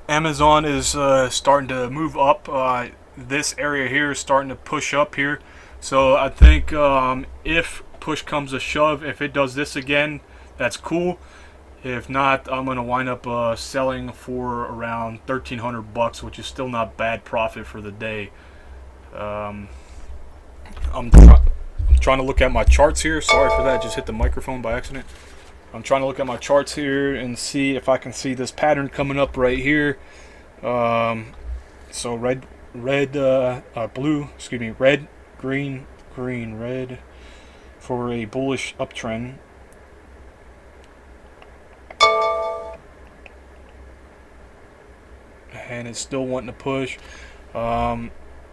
Amazon is starting to move up. This area here is starting to push up here. So I think if push comes to shove, if it does this again, that's cool. If not, I'm gonna wind up selling for around 1,300 bucks, which is still not bad profit for the day. I'm trying to look at my charts here. Sorry for that. Just hit the microphone by accident. I'm trying to look at my charts here and see if I can see this pattern coming up right here. So right blue, excuse me, red, green, green, red for a bullish uptrend. And it's still wanting to push.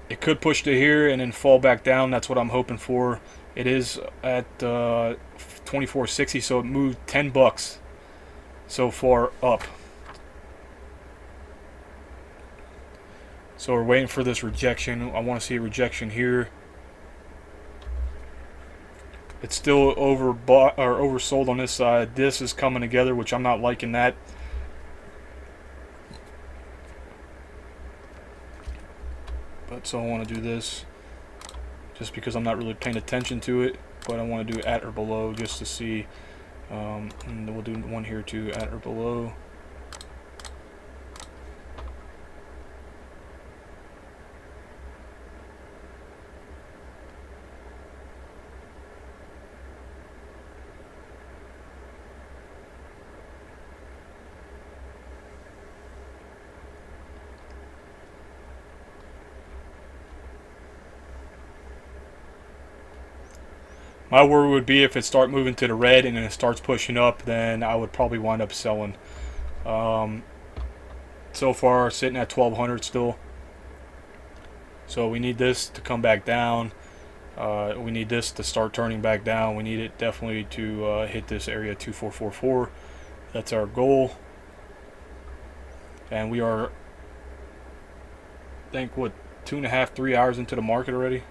It could push to here and then fall back down. That's what I'm hoping for. It is at 24.60, so it moved 10 bucks so far up. So we're waiting for this rejection. I want to see a rejection here. It's still overbought or oversold on this side. This is coming together, which I'm not liking that. But so I want to do this just because I'm not really paying attention to it. But I want to do at or below just to see. And we'll do one here too, at or below. My worry would be if it starts moving to the red and then it starts pushing up, then I would probably wind up selling. So far, sitting at 1200 still. So we need this to come back down. We need this to start turning back down. We need it definitely to hit this area 2444. That's our goal. And we are, I think, what, 2.5, 3 hours into the market already.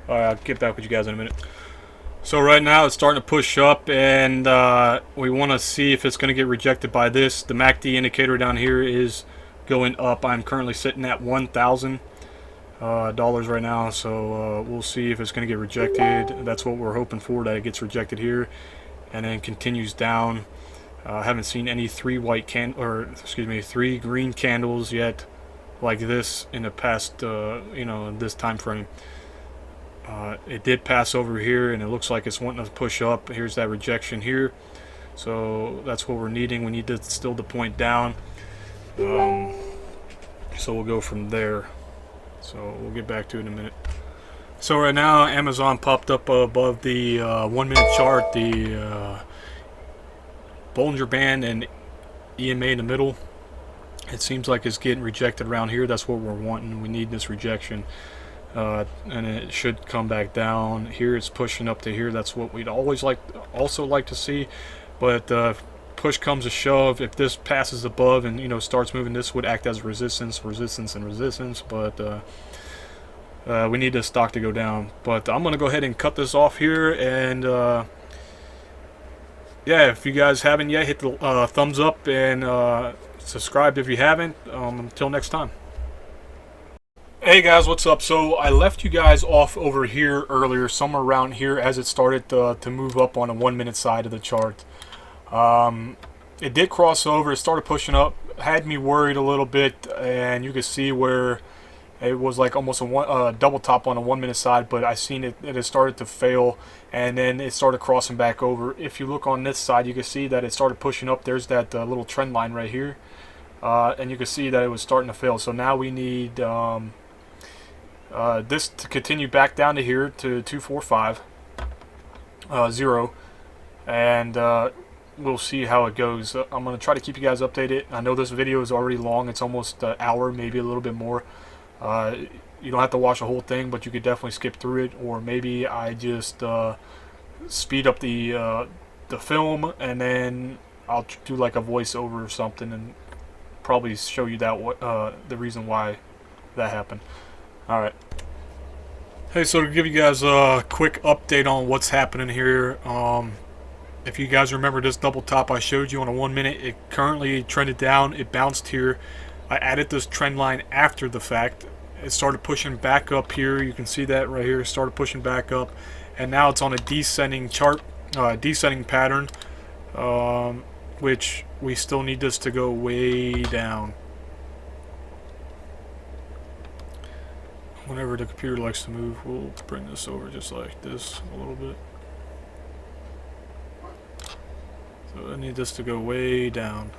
I'll get back with you guys in a minute. So right now it's starting to push up, and we want to see if it's going to get rejected by this. The MACD indicator down here is going up. I'm currently sitting at $1,000 right now, so we'll see if it's going to get rejected. That's what we're hoping for, that it gets rejected here and then continues down. I haven't seen any three green candles yet like this in the past, this time frame. It did pass over here, and it looks like it's wanting to push up. Here's that rejection here. So that's what we're needing. We need to still to point down. So we'll go from there. So we'll get back to it in a minute. So right now, Amazon popped up above the 1 minute chart, the Bollinger Band and EMA in the middle. It seems like it's getting rejected around here. That's what we're wanting. We need this rejection. And it should come back down. Here it's pushing up to here. That's what we'd always also like to see. But push comes to shove. If this passes above and starts moving, this would act as resistance. But we need this stock to go down. But I'm gonna go ahead and cut this off here. And yeah, if you guys haven't yet, hit the thumbs up and subscribe if you haven't. Until next time. Hey guys, what's up? So I left you guys off over here earlier, somewhere around here, as it started to move up on the 1 minute side of the chart. It did cross over, it started pushing up, had me worried a little bit, and you can see where it was like almost a double top on the 1 minute side, but I seen it has started to fail, and then it started crossing back over. If you look on this side, you can see that it started pushing up. There's that little trend line right here, and you can see that it was starting to fail. So now we need this to continue back down to here to 245.0, and we'll see how it goes. I'm going to try to keep you guys updated. I know this video is already long. It's almost an hour, maybe a little bit more. You don't have to watch the whole thing, but you could definitely skip through it, or maybe I just speed up the film, and then I'll do like a voiceover or something and probably show you that the reason why that happened. Alright. Hey, so to give you guys a quick update on what's happening here, if you guys remember this double top I showed you on a 1 minute, it currently trended down, it bounced here. I added this trend line after the fact. It started pushing back up here. You can see that right here. It started pushing back up, and now it's on a descending chart, descending pattern, which we still need this to go way down. Whenever the computer likes to move, we'll bring this over just like this a little bit. So I need this to go way down.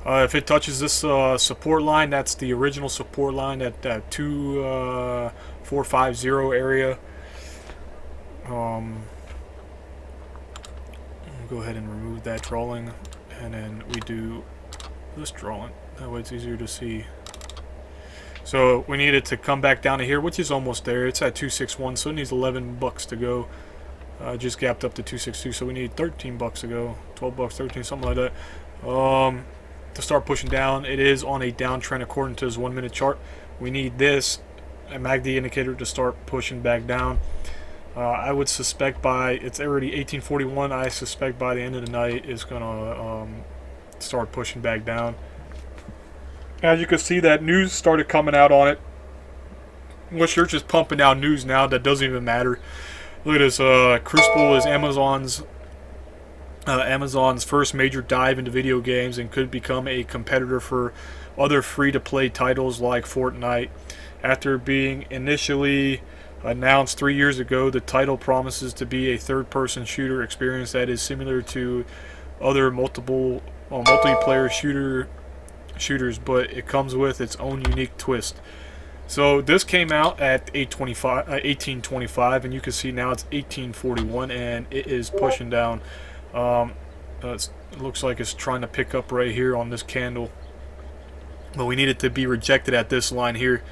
If it touches this support line, that's the original support line at that 2450 area. Go ahead and remove that drawing, and then we do this drawing. That way it's easier to see. So we need it to come back down to here, which is almost there. It's at 261, so it needs 11 bucks to go. Just gapped up to 262, so we need 13 bucks to go. 12 bucks, 13, something like that. To start pushing down, it is on a downtrend according to his 1 minute chart. We need this, a MACD indicator, to start pushing back down. I would suspect it's already 1841. I suspect by the end of the night it's gonna start pushing back down. As you can see, that news started coming out on it. Which they're just pumping out news now that doesn't even matter. Look at this. Crucible is Amazon's first major dive into video games and could become a competitor for other free-to-play titles like Fortnite. After being initially announced 3 years ago, the title promises to be a third-person shooter experience that is similar to other multiplayer shooters, but it comes with its own unique twist. So this came out at 1825, and you can see now it's 1841, and it is pushing down. It looks like it's trying to pick up right here on this candle, but we need it to be rejected at this line here.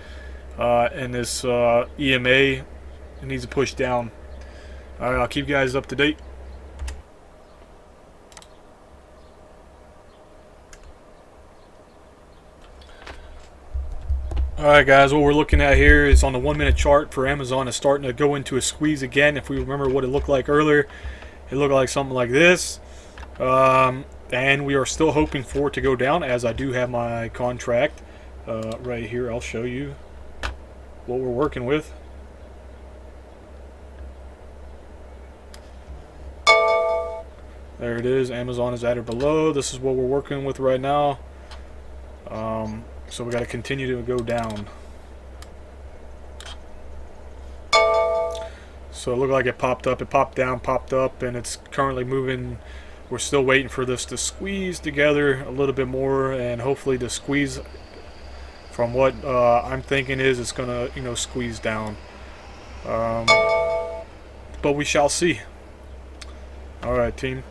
And this EMA, it needs to push down. Alright, I'll keep you guys up to date. Alright guys, what we're looking at here is on the 1 minute chart for Amazon is starting to go into a squeeze again. If we remember what it looked like earlier, it looked like something like this. And we are still hoping for it to go down, as I do have my contract right here. I'll show you what we're working with. There it is. Amazon is at or below. This is what we're working with right now. So we got to continue to go down. So it looked like it popped up, it popped down, popped up, and it's currently moving. We're still waiting for this to squeeze together a little bit more, and hopefully the squeeze, from what I'm thinking, is it's gonna, squeeze down. But we shall see. Alright, team.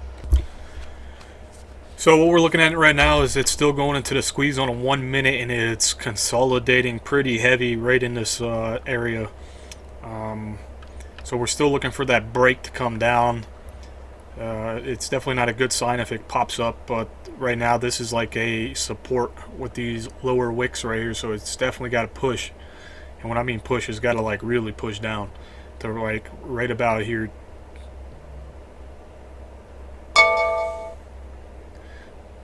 So what we're looking at right now is it's still going into the squeeze on a 1 minute, and it's consolidating pretty heavy right in this area. So we're still looking for that break to come down. It's definitely not a good sign if it pops up, but right now this is like a support with these lower wicks right here, so it's definitely got to push. And when I mean push, it's got to like really push down to like right about here.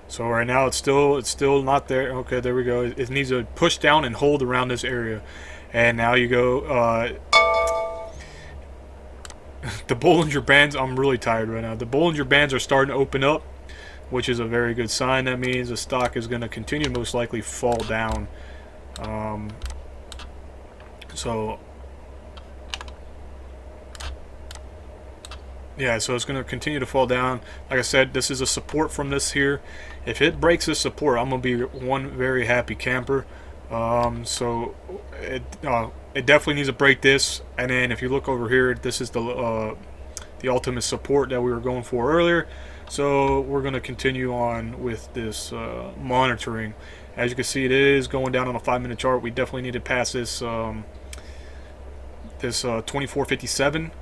So right now it's still not there. Okay, there we go. It needs to push down and hold around this area. And now you go the Bollinger Bands, I'm really tired right now. The Bollinger Bands are starting to open up, which is a very good sign. That means the stock is going to continue to most likely fall down. Yeah, so it's going to continue to fall down. Like I said, this is a support from this here. If it breaks this support, I'm going to be one very happy camper. So it definitely needs to break this. And then if you look over here, this is the ultimate support that we were going for earlier. So we're going to continue on with this monitoring. As you can see, it is going down on a 5 minute chart. We definitely need to pass this 2457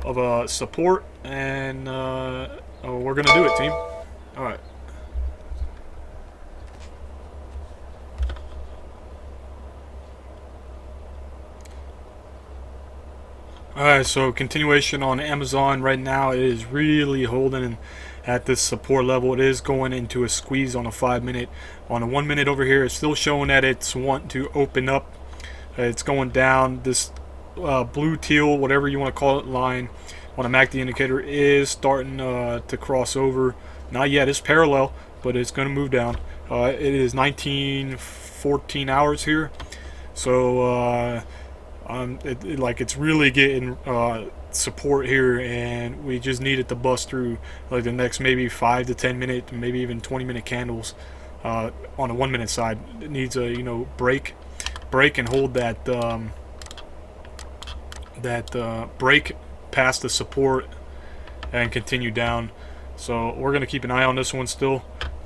of support, and we're gonna do it, team. All right. Alright, so continuation on Amazon right now. It is really holding at this support level. It is going into a squeeze on a 5 minute. On a 1 minute over here, it's still showing that it's wanting to open up. It's going down. This blue, teal, whatever you want to call it, line on a MACD indicator is starting to cross over. Not yet, it's parallel, but it's going to move down. It is 14 hours here, so it's really getting support here, and we just need it to bust through like the next maybe 5 to 10 minute, maybe even 20 minute candles. on the 1 minute side. It needs a, you know, break and hold that break past the support and continue down. So we're gonna keep an eye on this one still.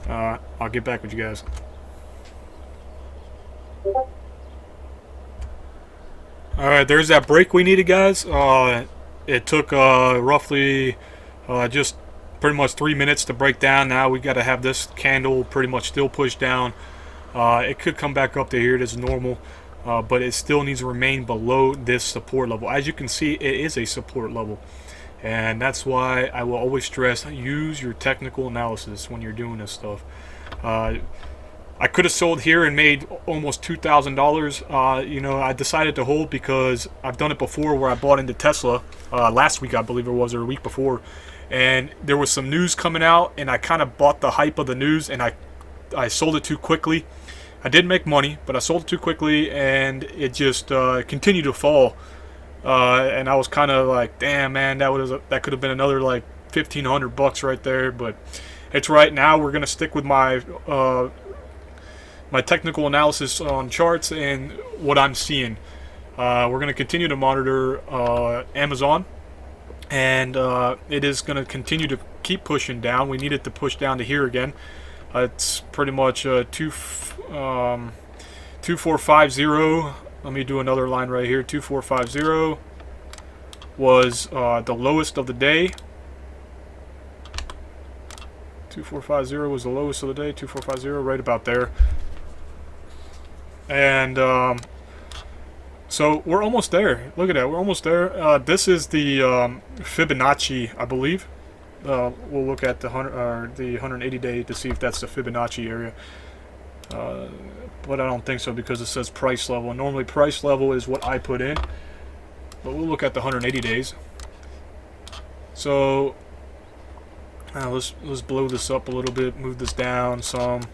I'll get back with you guys. Alright, there's that break we needed, guys. It took roughly just pretty much 3 minutes to break down. Now we got to have this candle pretty much still pushed down. It could come back up to here. It is normal, but it still needs to remain below this support level. As you can see, it is a support level, and that's why I will always stress, use your technical analysis when you're doing this stuff. I could have sold here and made almost $2,000. You know, I decided to hold because I've done it before where I bought into Tesla last week, I believe it was, or a week before, and there was some news coming out, and I kind of bought the hype of the news, and I sold it too quickly. I did make money, but I sold it too quickly, and it just continued to fall. And I was kind of like, damn, man, that could have been another like $1,500 right there. But it's right. Now we're gonna stick with my my technical analysis on charts and what I'm seeing. We're going to continue to monitor Amazon, and it is going to continue to keep pushing down. We need it to push down to here again. It's pretty much 2450. Let me do another line right here. 2450 was the lowest of the day. 2450 was the lowest of the day. 2450, right about there. And so we're almost there. Look at that, we're almost there. This is the Fibonacci, I believe. We'll look at the 180 day to see if that's the Fibonacci area. But I don't think so because it says price level. And normally price level is what I put in. But we'll look at the 180 days. So let's blow this up a little bit, move this down some.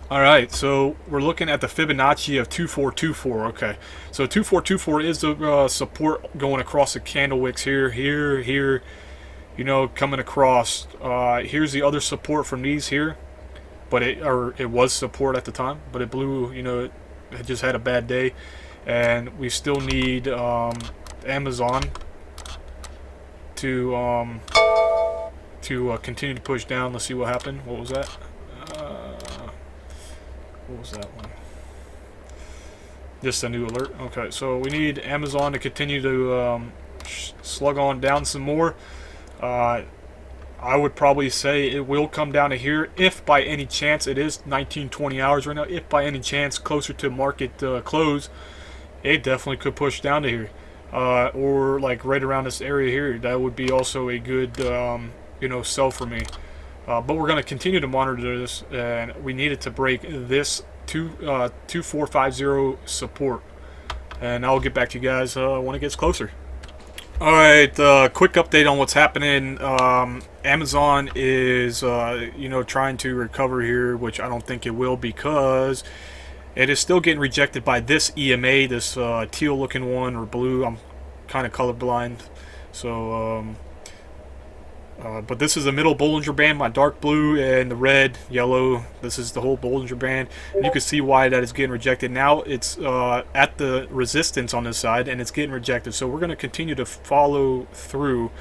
Alright, so we're looking at the Fibonacci of 2424. Okay, so 2424 is the support going across the candle wicks here, you know, coming across. Here's the other support from these here, but it was support at the time, but it blew, you know, it just had a bad day, and we still need Amazon to continue to push down. Let's see what happened. What was that? What was that one? Just a new alert. Okay, so we need Amazon to continue to slug on down some more. I would probably say it will come down to here if by any chance. It is 19-20 hours right now. If by any chance closer to market close, it definitely could push down to here, or like right around this area here. That would be also a good you know, sell for me. But we're going to continue to monitor this, and we need it to break this 2450 support. And I'll get back to you guys when it gets closer. Alright, quick update on what's happening. Amazon is, you know, trying to recover here, which I don't think it will because it is still getting rejected by this EMA, this teal looking one, or blue. I'm kind of colorblind. So, but this is the middle Bollinger Band, my dark blue, and the red, yellow. This is the whole Bollinger Band. And you can see why that is getting rejected. Now it's at the resistance on this side, and it's getting rejected. So we're going to continue to follow through.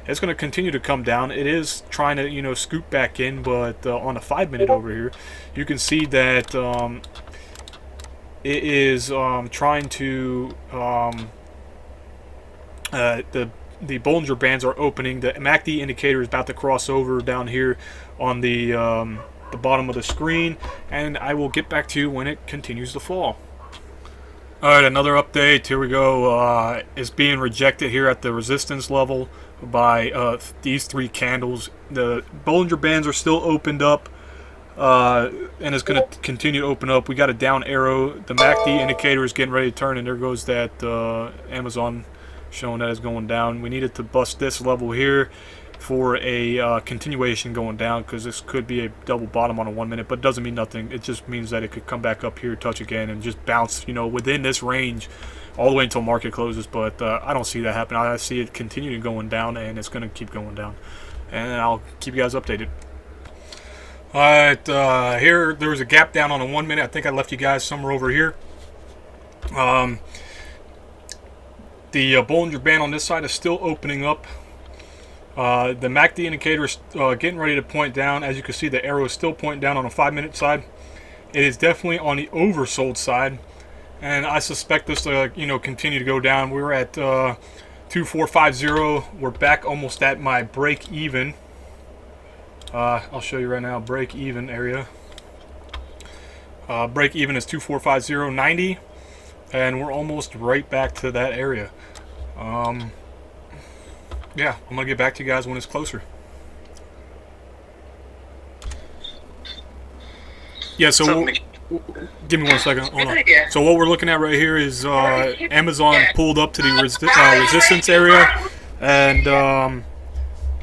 It's going to continue to come down. It is trying to, you know, scoop back in, but on the 5-minute over here, you can see that it is trying to the Bollinger Bands are opening. The MACD indicator is about to cross over down here on the bottom of the screen, and I will get back to you when it continues to fall. Alright, another update. Here we go. It's being rejected here at the resistance level by these 3 candles. The Bollinger Bands are still opened up, and it's going to continue to open up. We got a down arrow. The MACD indicator is getting ready to turn, and there goes that Amazon showing that it's going down. We needed to bust this level here for a continuation going down, because this could be a double bottom on a 1-minute, but it doesn't mean nothing. It just means that it could come back up here, touch again, and just bounce, you know, within this range all the way until market closes. But I don't see that happen. I see it continuing going down, and it's going to keep going down, and I'll keep you guys updated. Alright, here there was a gap down on a 1 minute. I think I left you guys somewhere over here. The Bollinger Band on this side is still opening up. The MACD indicator is getting ready to point down. As you can see, the arrow is still pointing down on a 5-minute side. It is definitely on the oversold side, and I suspect this to continue to go down. We were at 2450. We're back almost at my break even. I'll show you right now, break even area. Break even is 2450.90, and we're almost right back to that area. Yeah, I'm gonna get back to you guys when it's closer. Yeah, so give me 1 second. Hold on. So what we're looking at right here is Amazon pulled up to the resistance area, and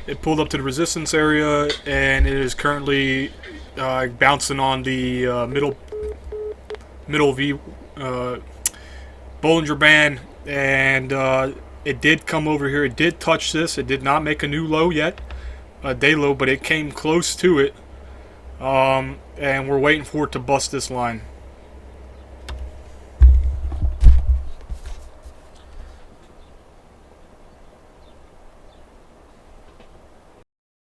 it pulled up to the resistance area, and it is currently bouncing on the middle V Bollinger Band, and it did come over here. It did touch this. It did not make a new low yet, a day low, but it came close to it. And we're waiting for it to bust this line.